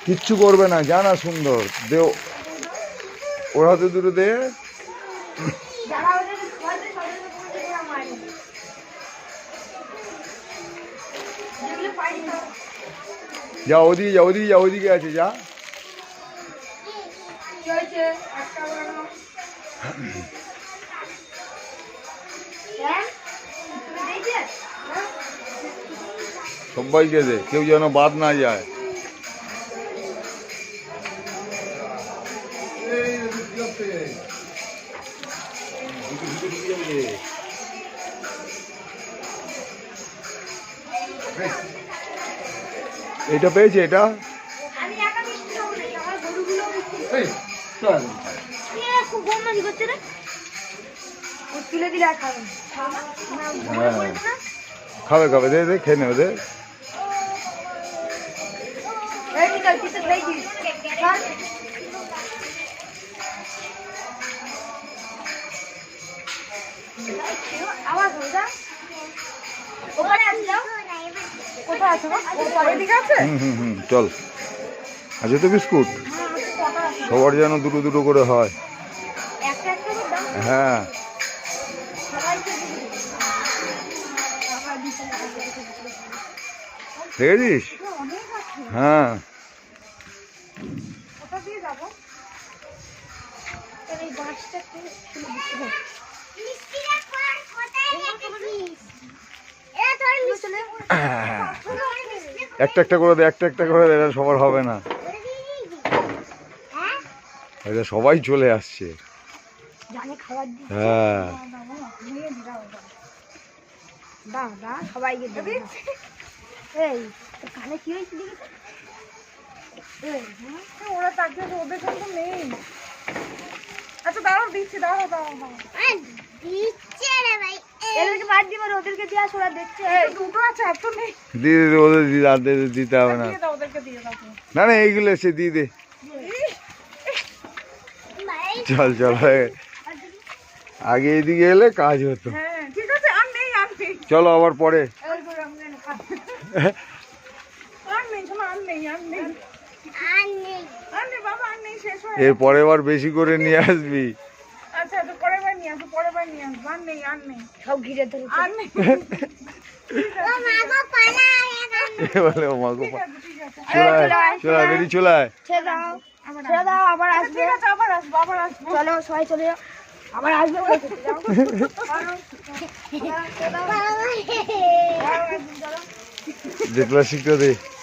কিচ্ছু করবে না, জানা সুন্দর দে, ওর হাতে দুটো দে। যা ওদিকে যা, ওদিকে যা, ওদিকে আছে যা। সবাইকে দে, কেউ যেন বাদ না যায়। এটা পেয়েছে, এটা খাবে খাবে, দে দে, খেয়ে নেবে, দে। চল, আছে তো বিস্কুট, সবার যেন দুটো দুটো করে হয়। হ্যাঁ, দেখেছিস? হ্যাঁ, একটা একটা করে দে, একটা একটা করে দে, এটা সবার হবে না, এটা সবাই চলে আসছে। হ্যাঁ, সবাইকে এই কানে কি হয়েছে ওরা তাকে ওদের কিন্তু নেই। আচ্ছা দাঁড়াও, দিচ্ছি, দাঁড়াও দাঁড়াও দিচ্ছে রে ভাই, এদেরকে বাদ দিবার, ওদেরকে দিয়ে ওরা দেখছে। দুটো আছে, আর তো নেই। দিয়ে দে, ওদের দিতে হবে না। দিয়ে দাও, ওদেরকে দিয়ে দাও। না না, এইগুলো সে দিয়ে দে। চল চল, আগে এদিকে এলে কাজ হতো। হ্যাঁ ঠিক আছে, আর নেই, আর নেই, চলো আবার পরে। আর নেই, শোনো, আর নেই, আর নেই, আর নেই বাবা, আর নেই, শেষ হয়ে এর পরের বার বেশি করে নিয়ে আসবি। আচ্ছা তো পরের বার নিয়ে আসো, পরের বার নিয়ে আসবো, আর নেই, আর নেই, সব ঘিরে ধরে আর নেই। বলে ও মাগো, ঠিক আছে, চলে আয় বেরি, চলে আয়। ছেড়ে দাও, আবার আসবে। ঠিক আছে, আবার আসবো, আবার আসবো। চলো সবাই চলে যাও, আবার আসবে। দেখলা শিখতে দে।